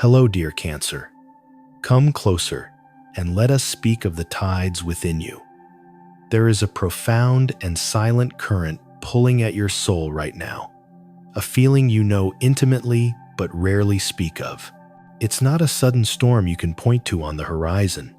Hello, dear Cancer. Come closer and let us speak of the tides within you. There is a profound and silent current pulling at your soul right now, a feeling you know intimately but rarely speak of. It's not a sudden storm you can point to on the horizon.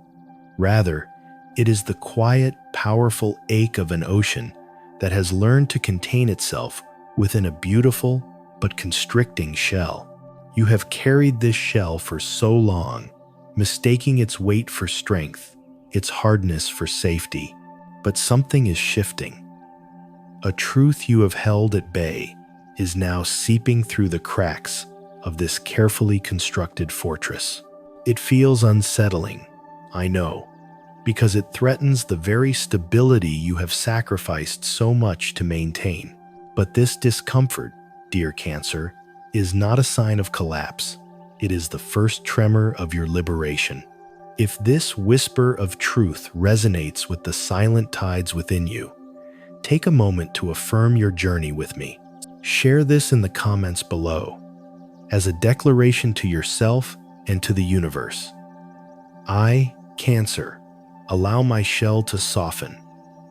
Rather, it is the quiet, powerful ache of an ocean that has learned to contain itself within a beautiful but constricting shell. You have carried this shell for so long, mistaking its weight for strength, its hardness for safety. But something is shifting. A truth you have held at bay is now seeping through the cracks of this carefully constructed fortress. It feels unsettling, I know, because it threatens the very stability you have sacrificed so much to maintain. But this discomfort, dear Cancer, is not a sign of collapse. It is the first tremor of your liberation. If this whisper of truth resonates with the silent tides within you, take a moment to affirm your journey with me. Share this in the comments below as a declaration to yourself and to the universe. I, Cancer, allow my shell to soften,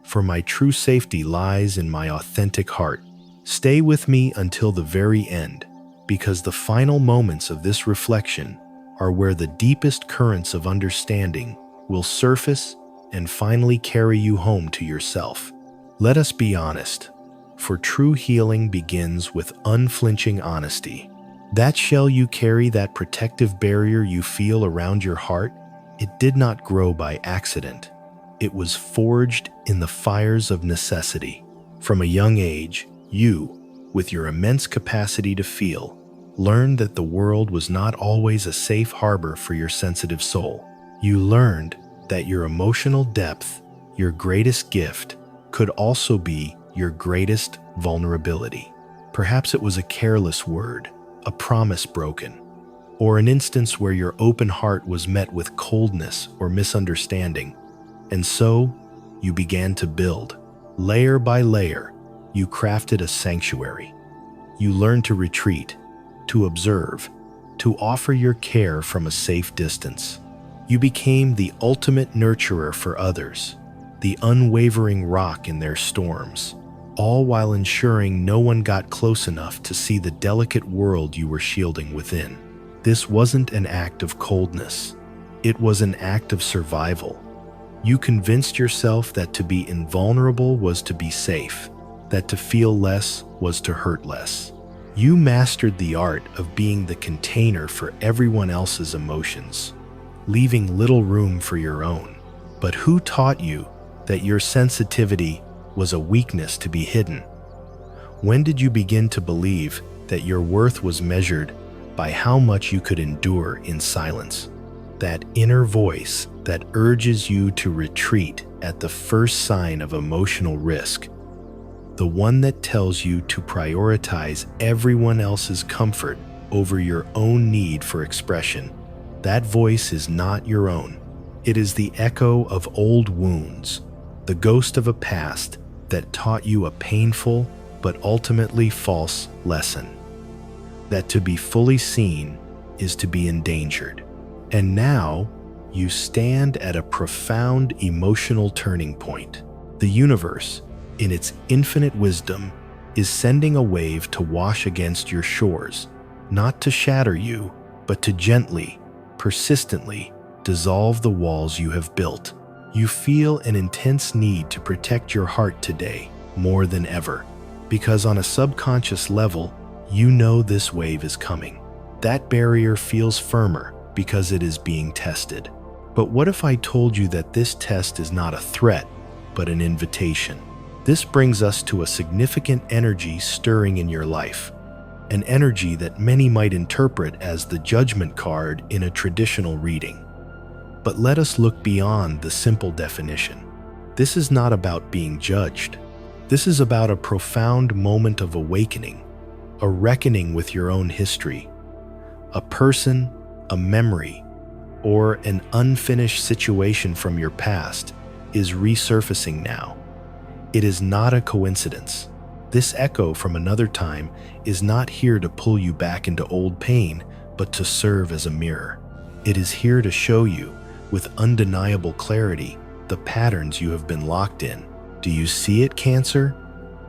for my true safety lies in my authentic heart. Stay with me until the very end, because the final moments of this reflection are where the deepest currents of understanding will surface and finally carry you home to yourself. Let us be honest, for true healing begins with unflinching honesty. That shell you carry, that protective barrier you feel around your heart, it did not grow by accident. It was forged in the fires of necessity. From a young age, you, with your immense capacity to feel, learned that the world was not always a safe harbor for your sensitive soul. You learned that your emotional depth, your greatest gift, could also be your greatest vulnerability. Perhaps it was a careless word, a promise broken, or an instance where your open heart was met with coldness or misunderstanding. And so, you began to build. Layer by layer, you crafted a sanctuary. You learned to retreat, to observe, to offer your care from a safe distance. You became the ultimate nurturer for others, the unwavering rock in their storms, all while ensuring no one got close enough to see the delicate world you were shielding within. This wasn't an act of coldness. It was an act of survival. You convinced yourself that to be invulnerable was to be safe, that to feel less was to hurt less. You mastered the art of being the container for everyone else's emotions, leaving little room for your own. But who taught you that your sensitivity was a weakness to be hidden? When did you begin to believe that your worth was measured by how much you could endure in silence? That inner voice that urges you to retreat at the first sign of emotional risk, the one that tells you to prioritize everyone else's comfort over your own need for expression. That voice is not your own. It is the echo of old wounds, the ghost of a past that taught you a painful but ultimately false lesson. That to be fully seen is to be endangered. And now, you stand at a profound emotional turning point. The universe, in its infinite wisdom, is sending a wave to wash against your shores, not to shatter you, but to gently, persistently dissolve the walls you have built. You feel an intense need to protect your heart today, more than ever, because on a subconscious level, you know this wave is coming. That barrier feels firmer because it is being tested. But what if I told you that this test is not a threat, but an invitation? This brings us to a significant energy stirring in your life, an energy that many might interpret as the judgment card in a traditional reading. But let us look beyond the simple definition. This is not about being judged. This is about a profound moment of awakening, a reckoning with your own history. A person, a memory, or an unfinished situation from your past is resurfacing now. It is not a coincidence. This echo from another time is not here to pull you back into old pain, but to serve as a mirror. It is here to show you, with undeniable clarity, the patterns you have been locked in. Do you see it, Cancer?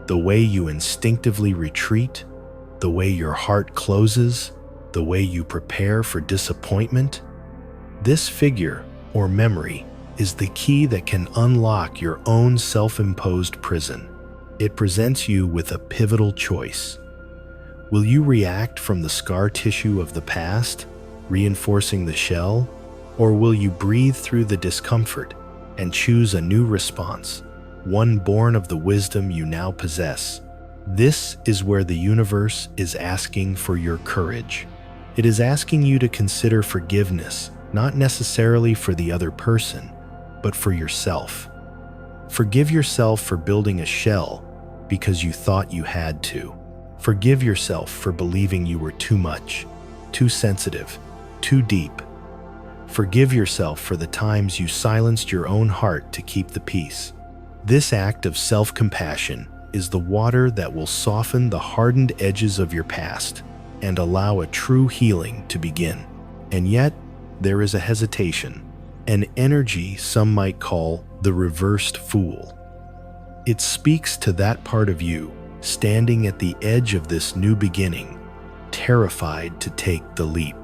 The way you instinctively retreat, the way your heart closes, the way you prepare for disappointment? This figure, or memory, is the key that can unlock your own self-imposed prison. It presents you with a pivotal choice. Will you react from the scar tissue of the past, reinforcing the shell, or will you breathe through the discomfort and choose a new response, one born of the wisdom you now possess? This is where the universe is asking for your courage. It is asking you to consider forgiveness, not necessarily for the other person, but for yourself. Forgive yourself for building a shell because you thought you had to. Forgive yourself for believing you were too much, too sensitive, too deep. Forgive yourself for the times you silenced your own heart to keep the peace. This act of self-compassion is the water that will soften the hardened edges of your past and allow a true healing to begin. And yet, there is a hesitation, an energy some might call the reversed fool. It speaks to that part of you standing at the edge of this new beginning, terrified to take the leap.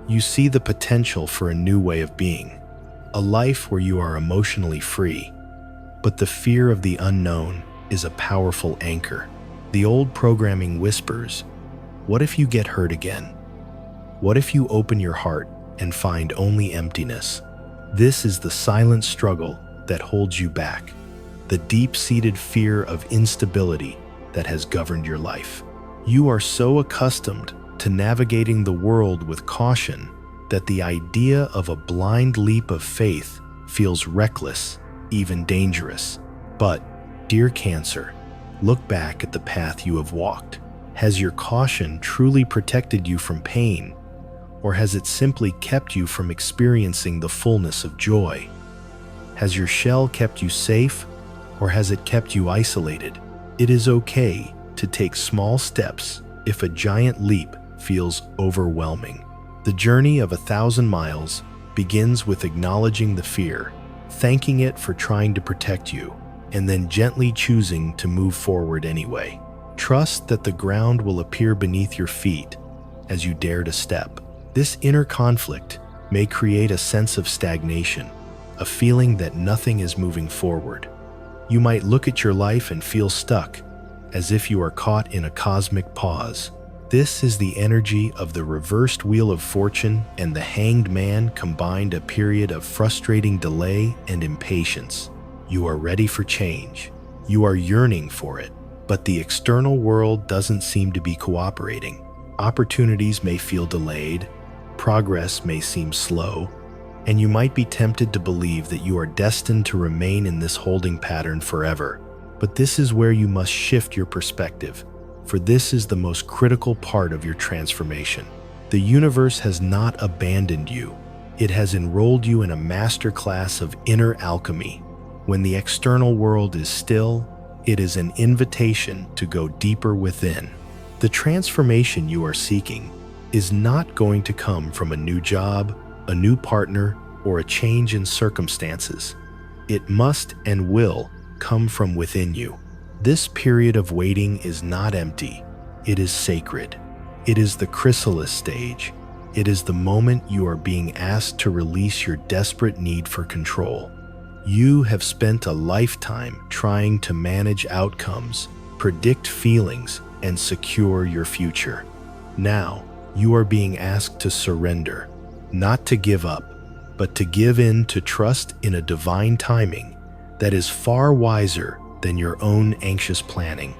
You see the potential for a new way of being, a life where you are emotionally free, but the fear of the unknown is a powerful anchor. The old programming whispers, what if you get hurt again? What if you open your heart and find only emptiness? This is the silent struggle that holds you back, the deep-seated fear of instability that has governed your life. You are so accustomed to navigating the world with caution that the idea of a blind leap of faith feels reckless, even dangerous. But, dear Cancer, look back at the path you have walked. Has your caution truly protected you from pain, or has it simply kept you from experiencing the fullness of joy? Has your shell kept you safe, or has it kept you isolated? It is okay to take small steps if a giant leap feels overwhelming. The journey of 1,000 miles begins with acknowledging the fear, thanking it for trying to protect you, and then gently choosing to move forward anyway. Trust that the ground will appear beneath your feet as you dare to step. This inner conflict may create a sense of stagnation, a feeling that nothing is moving forward. You might look at your life and feel stuck, as if you are caught in a cosmic pause. This is the energy of the reversed wheel of fortune and the hanged man combined, a period of frustrating delay and impatience. You are ready for change. You are yearning for it, but the external world doesn't seem to be cooperating. Opportunities may feel delayed, progress may seem slow, and you might be tempted to believe that you are destined to remain in this holding pattern forever. But this is where you must shift your perspective, for this is the most critical part of your transformation. The universe has not abandoned you. It has enrolled you in a masterclass of inner alchemy. When the external world is still, it is an invitation to go deeper within. The transformation you are seeking is not going to come from a new job, a new partner, or a change in circumstances. It must and will come from within you. This period of waiting is not empty. It is sacred. It is the chrysalis stage. It is the moment you are being asked to release your desperate need for control. You have spent a lifetime trying to manage outcomes, predict feelings, and secure your future. Now, you are being asked to surrender, not to give up, but to give in to trust in a divine timing that is far wiser than your own anxious planning.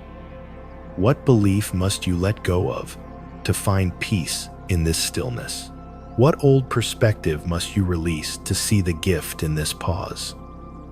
What belief must you let go of to find peace in this stillness? What old perspective must you release to see the gift in this pause?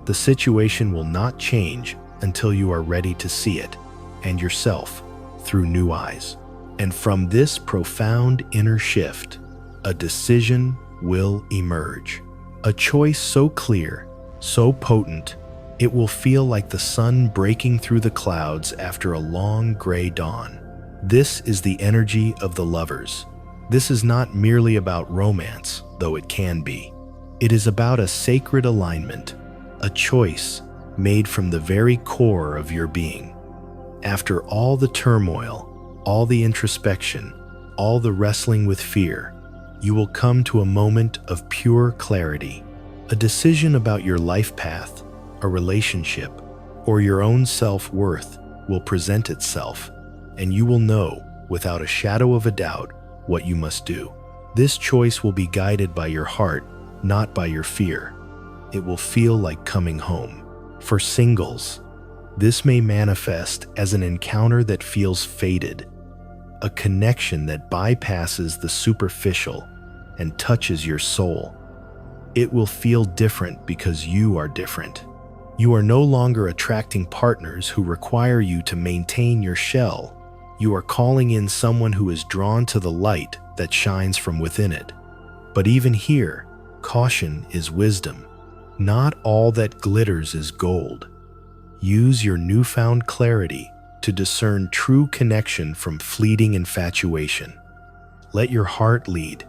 The situation will not change until you are ready to see it and yourself through new eyes. And from this profound inner shift, a decision will emerge. A choice so clear, so potent, it will feel like the sun breaking through the clouds after a long gray dawn. This is the energy of the lovers, This is not merely about romance, though it can be. It is about a sacred alignment, a choice made from the very core of your being. After all the turmoil, all the introspection, all the wrestling with fear, you will come to a moment of pure clarity. A decision about your life path, a relationship, or your own self-worth will present itself, and you will know, without a shadow of a doubt, what you must do. This choice will be guided by your heart, not by your fear. It will feel like coming home. For singles, this may manifest as an encounter that feels fated, a connection that bypasses the superficial and touches your soul. It will feel different because you are different. You are no longer attracting partners who require you to maintain your shell. You are calling in someone who is drawn to the light that shines from within it. But even here, caution is wisdom. Not all that glitters is gold. Use your newfound clarity to discern true connection from fleeting infatuation. Let your heart lead,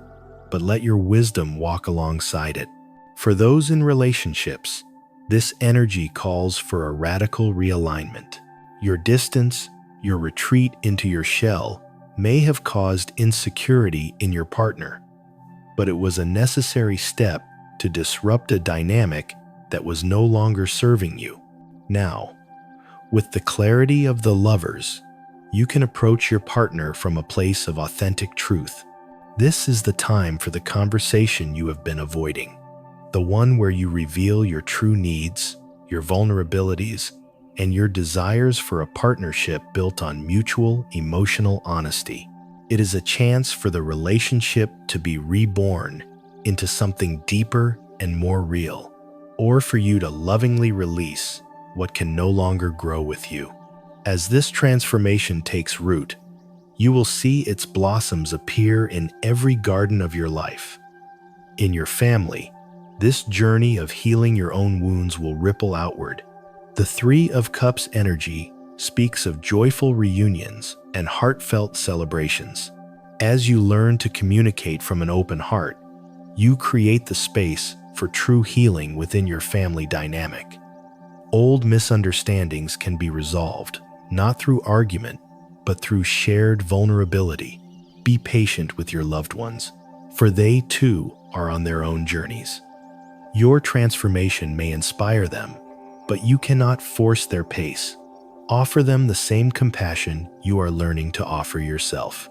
but let your wisdom walk alongside it. For those in relationships, this energy calls for a radical realignment. Your distance, your retreat into your shell, may have caused insecurity in your partner, but it was a necessary step to disrupt a dynamic that was no longer serving you. Now, with the clarity of the lovers, you can approach your partner from a place of authentic truth. This is the time for the conversation you have been avoiding, the one where you reveal your true needs, your vulnerabilities, and your desires for a partnership built on mutual emotional honesty. It is a chance for the relationship to be reborn into something deeper and more real, or for you to lovingly release what can no longer grow with you. As this transformation takes root, you will see its blossoms appear in every garden of your life. In your family, this journey of healing your own wounds will ripple outward. The Three of Cups energy speaks of joyful reunions and heartfelt celebrations. As you learn to communicate from an open heart, you create the space for true healing within your family dynamic. Old misunderstandings can be resolved, not through argument, but through shared vulnerability. Be patient with your loved ones, for they too are on their own journeys. Your transformation may inspire them, but you cannot force their pace. Offer them the same compassion you are learning to offer yourself.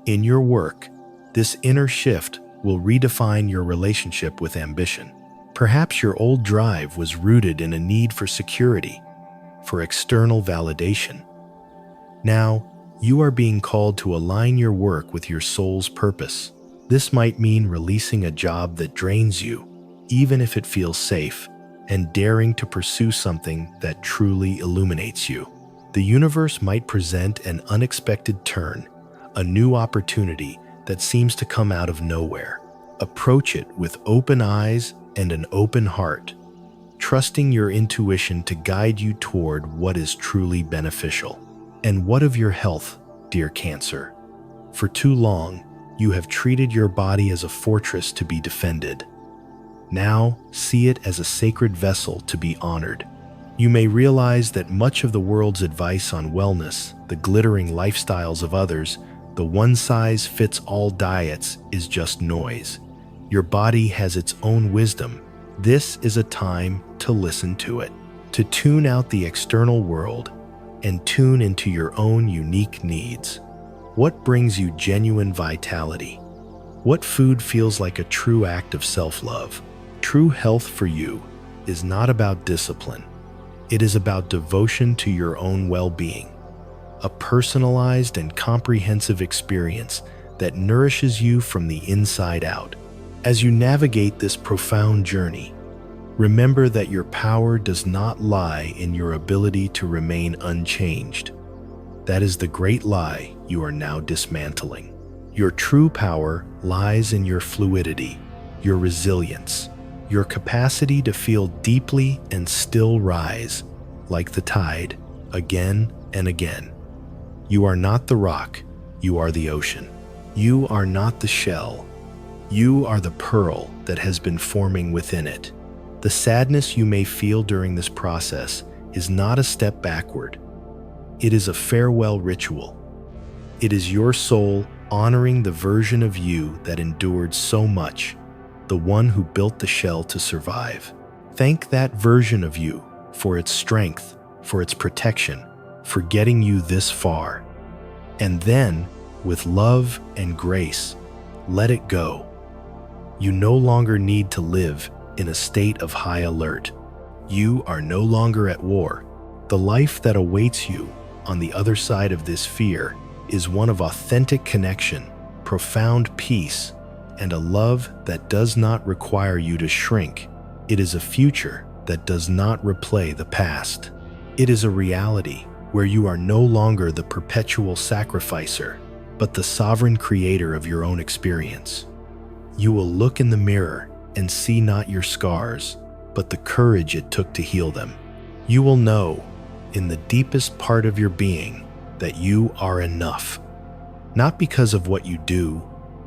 In your work, this inner shift will redefine your relationship with ambition. Perhaps your old drive was rooted in a need for security, for external validation. Now, you are being called to align your work with your soul's purpose. This might mean releasing a job that drains you, even if it feels safe, and daring to pursue something that truly illuminates you. The universe might present an unexpected turn, a new opportunity that seems to come out of nowhere. Approach it with open eyes and an open heart, trusting your intuition to guide you toward what is truly beneficial. And what of your health, dear Cancer? For too long, you have treated your body as a fortress to be defended. Now, see it as a sacred vessel to be honored. You may realize that much of the world's advice on wellness, the glittering lifestyles of others, the one-size-fits-all diets is just noise. Your body has its own wisdom. This is a time to listen to it, to tune out the external world and tune into your own unique needs. What brings you genuine vitality? What food feels like a true act of self-love? True health for you is not about discipline. It is about devotion to your own well-being, a personalized and comprehensive experience that nourishes you from the inside out. As you navigate this profound journey, remember that your power does not lie in your ability to remain unchanged. That is the great lie you are now dismantling. Your true power lies in your fluidity, your resilience, your capacity to feel deeply and still rise, like the tide, again and again. You are not the rock, you are the ocean. You are not the shell. You are the pearl that has been forming within it. The sadness you may feel during this process is not a step backward. It is a farewell ritual. It is your soul honoring the version of you that endured so much, the one who built the shell to survive. Thank that version of you for its strength, for its protection, for getting you this far. And then, with love and grace, let it go. You no longer need to live in a state of high alert. You are no longer at war. The life that awaits you on the other side of this fear is one of authentic connection, profound peace, and a love that does not require you to shrink. It is a future that does not replay the past. It is a reality where you are no longer the perpetual sacrificer, but the sovereign creator of your own experience. You will look in the mirror and see not your scars, but the courage it took to heal them. You will know, in the deepest part of your being, that you are enough. Not because of what you do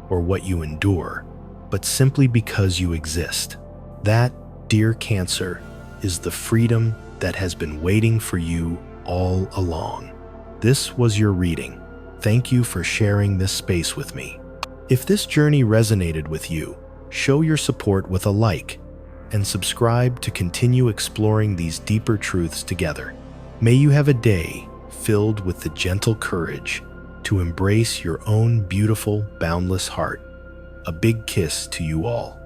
or what you endure, but simply because you exist. That, dear Cancer, is the freedom that has been waiting for you all along. This was your reading. Thank you for sharing this space with me. If this journey resonated with you, show your support with a like and subscribe to continue exploring these deeper truths together. May you have a day filled with the gentle courage to embrace your own beautiful, boundless heart. A big kiss to you all.